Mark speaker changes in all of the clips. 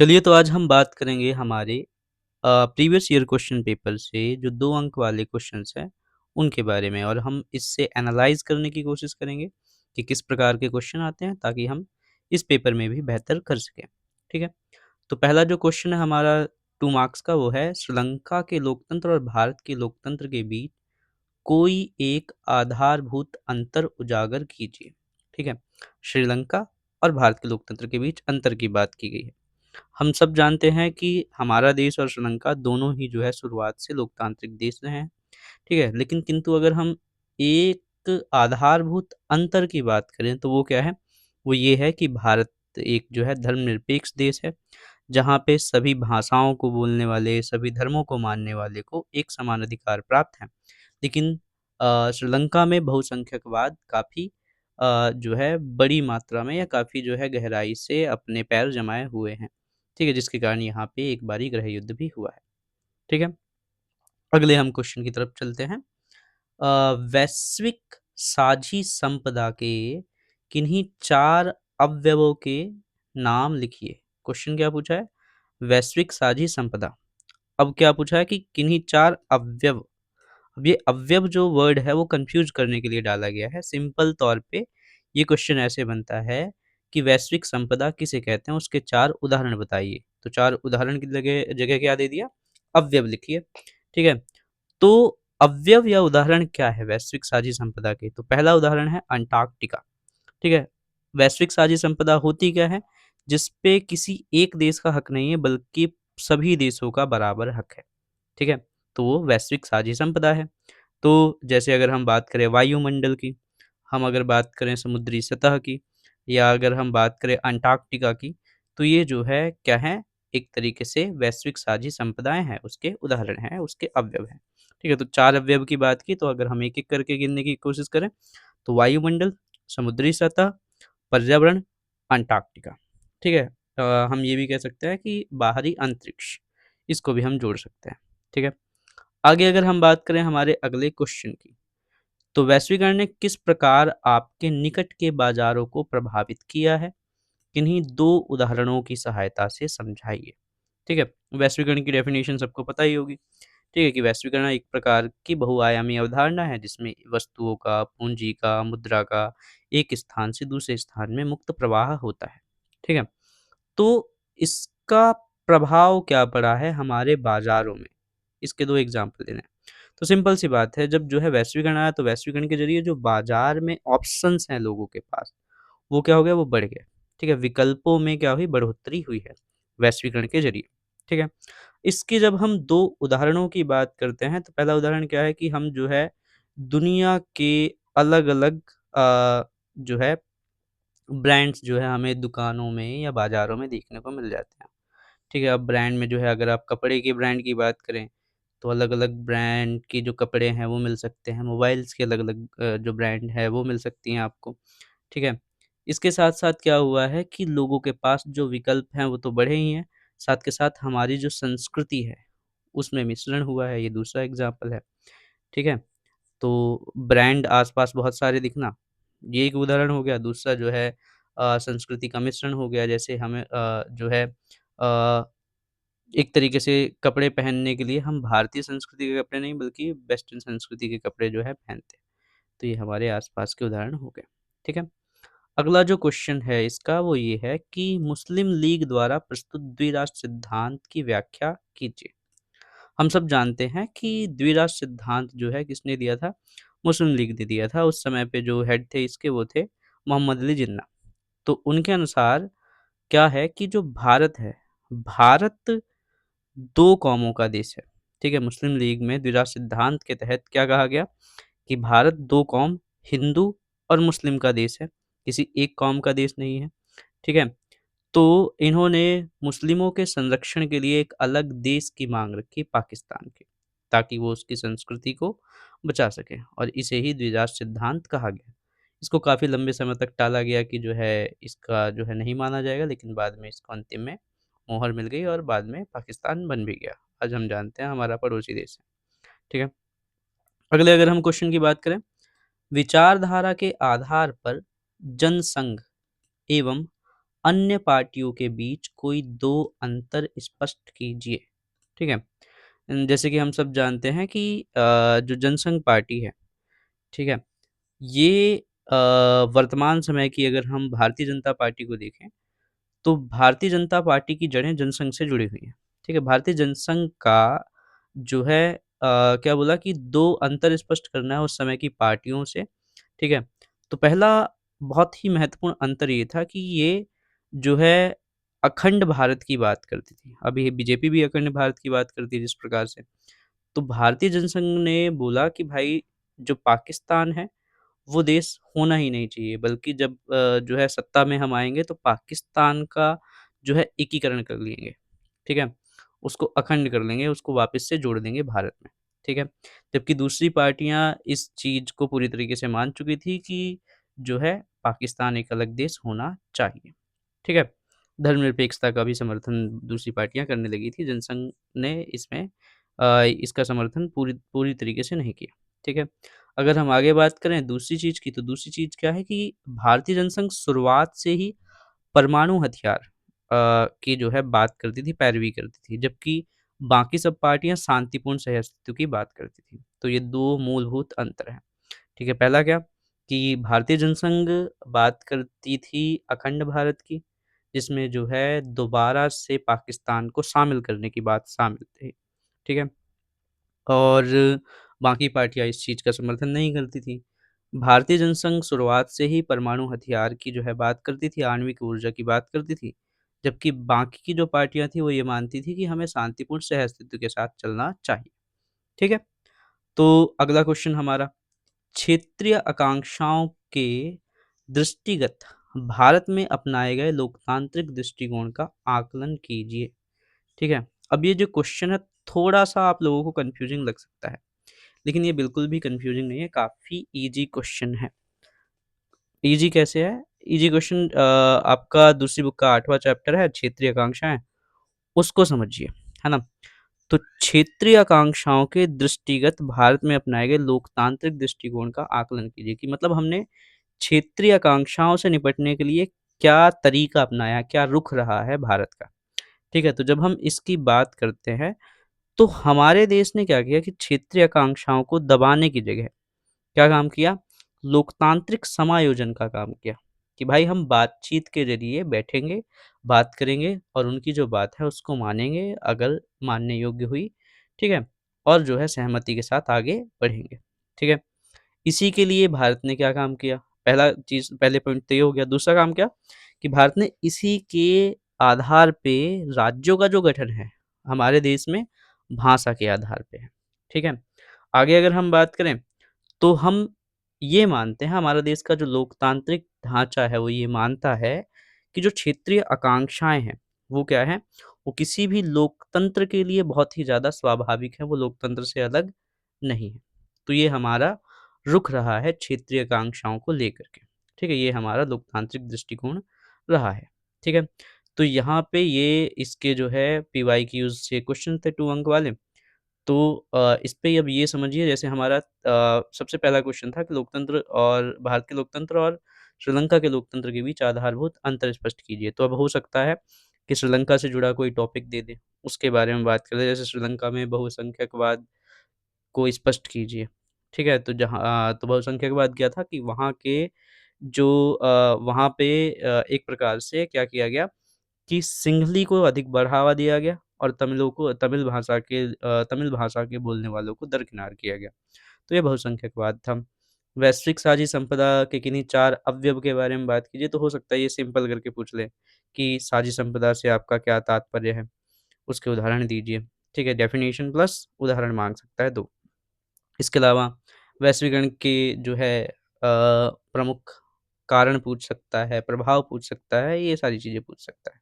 Speaker 1: चलिए तो आज हम बात करेंगे हमारे प्रीवियस ईयर क्वेश्चन पेपर से जो 2 अंक वाले क्वेश्चन्स हैं, उनके बारे में और हम इससे एनालाइज़ करने की कोशिश करेंगे कि किस प्रकार के क्वेश्चन आते हैं ताकि हम इस पेपर में भी बेहतर कर सकें। ठीक है? तो पहला जो क्वेश्चन है हमारा 2 मार्क्स का वो है श्रीलंका के लोकतंत्र और भारत के लोकतंत्र के बीच कोई एक आधारभूत अंतर उजागर कीजिए। ठीक है? श्रीलंका और भारत के लोकतंत्र के बीच अंतर की बात की गई है। हम सब जानते हैं कि हमारा देश और श्रीलंका दोनों ही जो है शुरुआत से लोकतांत्रिक देश रहे हैं, ठीक है? लेकिन किंतु अगर हम एक आधारभूत अंतर की बात करें तो वो क्या है? वो ये है कि भारत एक जो है धर्मनिरपेक्ष देश है, जहाँ पे सभी भाषाओं को बोलने वाले, सभी धर्मों को मानने वाले को एक समान अधिकार प्राप्त हैं। लेकिन श्रीलंका में बहुसंख्यकवाद काफ़ी जो है बड़ी मात्रा में या काफ़ी जो है गहराई से अपने पैर जमाए हुए हैं। ठीक है? जिसके कारण यहाँ पे एक बारी गृह युद्ध भी हुआ है। ठीक है? अगले हम क्वेश्चन की तरफ चलते हैं। वैश्विक साझी संपदा के किन्हीं 4 अवयवों के नाम लिखिए। क्वेश्चन क्या पूछा है? वैश्विक साझी संपदा। अब क्या पूछा है कि किन्हीं 4 अवयव। अब ये अवयव जो वर्ड है वो कन्फ्यूज़ करने के लिए डाला गया है। सिंपल तौर पे ये क्वेश्चन ऐसे बनता है कि वैश्विक संपदा किसे कहते हैं? उसके 4 उदाहरण बताइए। तो 4 उदाहरण की जगह जगह क्या दे दिया? अवयव लिखिए। ठीक है? तो अवयव या उदाहरण क्या है वैश्विक साझी संपदा के? तो पहला उदाहरण है अंटार्कटिका। ठीक है? वैश्विक साझी संपदा होती क्या है? जिस पे किसी एक देश का हक नहीं है बल्कि सभी देशों का बराबर हक है। ठीक है? तो वो वैश्विक साझी संपदा है। तो जैसे अगर हम बात करें वायुमंडल की, हम अगर बात करें समुद्री सतह की या अगर हम बात करें अंटार्कटिका की, तो ये जो है क्या है? एक तरीके से वैश्विक साझी संपदाएँ हैं, उसके उदाहरण हैं, उसके अवयव हैं। ठीक है? तो 4 अवयव की बात की तो अगर हम एक-एक करके गिनने की कोशिश करें, तो वायुमंडल, समुद्री सतह, पर्यावरण, अंटार्कटिका। ठीक है? हम ये भी कह सकते हैं कि बाहरी अंतरिक्ष, इसको भी हम जोड़ सकते हैं। ठीक है? आगे अगर हम बात करें हमारे अगले क्वेश्चन की, तो वैश्वीकरण ने किस प्रकार आपके निकट के बाज़ारों को प्रभावित किया है? किन्हीं 2 उदाहरणों की सहायता से समझाइए। ठीक है? वैश्वीकरण की डेफ़िनेशन सबको पता ही होगी। ठीक है? कि वैश्वीकरण एक प्रकार की बहुआयामी अवधारणा है जिसमें वस्तुओं का, पूँजी का, मुद्रा का एक स्थान से दूसरे स्थान में मुक्त प्रवाह होता है। ठीक है? तो इसका प्रभाव क्या पड़ा है हमारे बाज़ारों में? इसके 2 एग्ज़ाम्पल देने हैं। तो सिंपल सी बात है जब जो है वैश्वीकरण आया तो वैश्वीकरण के ज़रिए जो बाज़ार में ऑप्शंस हैं लोगों के पास, वो क्या हो गया? वो बढ़ गया। ठीक है? विकल्पों में क्या हुई? बढ़ोतरी हुई है, वैश्वीकरण के ज़रिए। ठीक है? इसकी जब हम 2 उदाहरणों की बात करते हैं तो पहला उदाहरण क्या है कि हम जो है दुनिया के अलग-अलग जो है ब्रांड्स जो है हमें दुकानों में या बाज़ारों में देखने को मिल जाते हैं। ठीक है? अब ब्रांड में जो है अगर आप कपड़े के ब्रांड की बात करें, तो अलग-अलग ब्रांड के जो कपड़े हैं वो मिल सकते हैं। मोबाइल्स के अलग-अलग जो ब्रांड है वो मिल सकती हैं आपको। ठीक है? इसके साथ-साथ क्या हुआ है कि लोगों के पास जो विकल्प हैं वो तो बढ़े ही हैं, साथ के साथ हमारी जो संस्कृति है, उसमें मिश्रण हुआ है, ये दूसरा एग्ज़ाम्पल है। ठीक है? तो ब्रांड आस-पास बहुत सारे दिखना, ये एक उदाहरण हो गया। दूसरा जो है संस्कृति का मिश्रण हो गया। जैसे हमें जो है एक तरीके से कपड़े पहनने के लिए हम भारतीय संस्कृति के कपड़े नहीं बल्कि वेस्टर्न संस्कृति के कपड़े जो है पहनते हैं। तो ये हमारे आस-पास के उदाहरण हो गए। ठीक है? अगला जो क्वेश्चन है इसका वो ये है कि मुस्लिम लीग द्वारा प्रस्तुत द्विराष्ट्र सिद्धांत की व्याख्या कीजिए। हम सब जानते हैं कि द्विराष्ट्र सिद्धांत जो है किसने दिया था? मुस्लिम लीग ने दिया था। उस समय पे जो हेड थे इसके वो थे मोहम्मद अली जिन्ना। तो उनके अनुसार क्या है कि जो भारत है, भारत 2 कौमों का देश है। ठीक है? मुस्लिम लीग में द्विराष्ट्र सिद्धांत के तहत क्या कहा गया कि भारत 2 कौम हिंदू और मुस्लिम का देश है, किसी एक कौम का देश नहीं है। ठीक है? तो इन्होंने मुस्लिमों के संरक्षण के लिए एक अलग देश की माँग रखी पाकिस्तान की, ताकि वो उसकी संस्कृति को बचा सके और इसे ही द्विराष्ट्र सिद्धांत कहा गया। इसको काफ़ी लंबे समय तक टाला गया कि जो है इसका जो है नहीं माना जाएगा, लेकिन बाद में इसको अंतिम में मोहर मिल गई और बाद में पाकिस्तान बन भी गया। आज हम जानते हैं हमारा पड़ोसी देश है। ठीक है? अगले अगर हम क्वेश्चन की बात करें, विचारधारा के आधार पर जनसंघ एवं अन्य पार्टियों के बीच कोई 2 अंतर स्पष्ट कीजिए। ठीक है? जैसे कि हम सब जानते हैं कि जो जनसंघ पार्टी है, ठीक है? ये अ, वर्तमान समय की अगर हम भारतीय जनता पार्टी को देखें, तो भारतीय जनता पार्टी की जड़ें जनसंघ से जुड़ी हुई हैं। ठीक है? भारतीय जनसंघ का जो है क्या बोला कि 2 अंतर स्पष्ट करना है उस समय की पार्टियों से, ठीक है? तो पहला बहुत ही महत्वपूर्ण अंतर ये था कि ये जो है अखंड भारत की बात करती थी। अभी बीजेपी भी अखंड भारत की बात करती है जिस प्रकार से। तो भारतीय जनसंघ ने बोला कि भाई जो पाकिस्तान है वो देश होना ही नहीं चाहिए, बल्कि जब जो है सत्ता में हम आएँगे तो पाकिस्तान का जो है एकीकरण कर लेंगे, ठीक है? उसको अखंड कर लेंगे, उसको वापस से जोड़ देंगे भारत में, ठीक है? जबकि दूसरी पार्टियाँ इस चीज़ को पूरी तरीके से मान चुकी थी कि जो है पाकिस्तान एक अलग देश होना चाहिए, ठीक है? धर्मनिरपेक्षता का भी समर्थन दूसरी पार्टियाँ करने लगी थी, जनसंघ ने इसमें इसका समर्थन पूरी पूरी तरीके से नहीं किया, ठीक है? अगर हम आगे बात करें दूसरी चीज़ की, तो दूसरी चीज़ क्या है कि भारतीय जनसंघ शुरुआत से ही परमाणु हथियार की जो है बात करती थी, पैरवी करती थी, जबकि बाकी सब पार्टियाँ शांतिपूर्ण सह-अस्तित्व की बात करती थी। तो ये 2 मूलभूत अंतर हैं, ठीक है? पहला क्या कि भारतीय जनसंघ बात करती थी अखंड भारत की, जिसमें जो है दोबारा से पाकिस्तान को शामिल करने की बात शामिल थी, ठीक है? और बाकी पार्टियाँ इस चीज़ का समर्थन नहीं करती थी। भारतीय जनसंघ शुरुआत से ही परमाणु हथियार की जो है बात करती थी, आणविक ऊर्जा की बात करती थी, जबकि बाकी की जो पार्टियाँ थी वो ये मानती थी कि हमें शांतिपूर्ण सह-अस्तित्व के साथ चलना चाहिए। ठीक है? तो अगला क्वेश्चन हमारा, क्षेत्रीय आकांक्षाओं के दृष्टिगत भारत में अपनाए गए लोकतांत्रिक दृष्टिकोण का आकलन कीजिए। ठीक है? अब ये जो क्वेश्चन है थोड़ा-सा आप लोगों को कन्फ्यूज़िंग लग सकता है। लेकिन ये बिल्कुल भी कन्फ्यूज़िंग नहीं है, काफ़ी ईज़ी क्वेश्चन है। ईज़ी कैसे है? ईज़ी क्वेश्चन आपका दूसरी बुक का 8वां चैप्टर है क्षेत्रीय आकांक्षाएँ, उसको समझिए, है ना? तो क्षेत्रीय आकांक्षाओं के दृष्टिगत भारत में अपनाए गए लोकतांत्रिक दृष्टिकोण का आकलन कीजिए कि मतलब हमने क्षेत्रीय आकांक्षाओं से निपटने के लिए क्या तरीका अपनाया, क्या रुख रहा है भारत का, ठीक है? तो जब हम इसकी बात करते हैं, तो हमारे देश ने क्या किया कि क्षेत्रीय आकांक्षाओं को दबाने की जगह क्या काम किया? लोकतांत्रिक समायोजन का काम किया, कि भाई हम बातचीत के ज़रिए बैठेंगे, बात करेंगे और उनकी जो बात है उसको मानेंगे, अगर मानने योग्य हुई, ठीक है? और जो है सहमति के साथ आगे बढ़ेंगे, ठीक है? इसी के लिए भारत ने क्या काम किया? पहले पॉइंट तो ये हो गया, दूसरा काम क्या? कि भारत ने इसी के आधार पे राज्यों का जो गठन है, हमारे देश में भाषा के आधार पे है, ठीक है? आगे अगर हम बात करें तो हम ये मानते हैं हमारा देश का जो लोकतांत्रिक ढाँचा है वो ये मानता है कि जो क्षेत्रीय आकांक्षाएँ हैं, वो क्या हैं? वो किसी भी लोकतंत्र के लिए बहुत ही ज़्यादा स्वाभाविक है, वो लोकतंत्र से अलग नहीं है। तो ये हमारा रुख रहा है क्षेत्रीय आकांक्षाओं को लेकर के, ठीक है? ये हमारा लोकतांत्रिक दृष्टिकोण रहा है, ठीक है? तो यहाँ पे ये इसके जो है पीवाईक्यूज़ से क्वेश्चन थे 2 अंक वाले। तो इस पे अब ये समझिए जैसे हमारा सबसे पहला क्वेश्चन था कि लोकतंत्र और भारत के लोकतंत्र और श्रीलंका के लोकतंत्र के बीच आधारभूत अंतर स्पष्ट कीजिए। तो अब हो सकता है कि श्रीलंका से जुड़ा कोई टॉपिक दे दें, उसके बारे में बात कर लें। जैसे श्रीलंका में बहुसंख्यकवाद को स्पष्ट कीजिए, ठीक है? तो तो बहुसंख्यकवाद क्या था कि वहाँ के जो वहाँ पे एक प्रकार से क्या किया गया कि सिंहली को अधिक बढ़ावा दिया गया और तमिल भाषा के बोलने वालों को दरकिनार किया गया। तो ये बहुसंख्यकवाद था। वैश्विक साझी संपदा के किन्हीं 4 अवयव के बारे में बात कीजिए, तो हो सकता है ये सिंपल करके पूछ ले कि साझी संपदा से आपका क्या तात्पर्य है? उसके उदाहरण दीजिए। ठीक है, डेफिनिशन प्लस उदाहरण माँग सकता है 2। इसके अलावा वैश्वीकरण के जो है प्रमुख कारण पूछ सकता है, प्रभाव पूछ सकता है, ये सारी चीज़ें पूछ सकता है।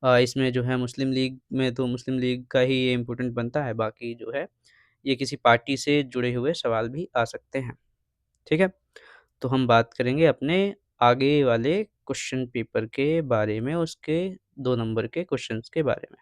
Speaker 1: इसमें जो है मुस्लिम लीग में तो मुस्लिम लीग का ही ये इम्पोर्टेंट बनता है, बाकी जो है ये किसी पार्टी से जुड़े हुए सवाल भी आ सकते हैं, ठीक है? तो हम बात करेंगे अपने आगे वाले क्वेश्चन पेपर के बारे में, उसके 2 नंबर के क्वेश्चन्स के बारे में।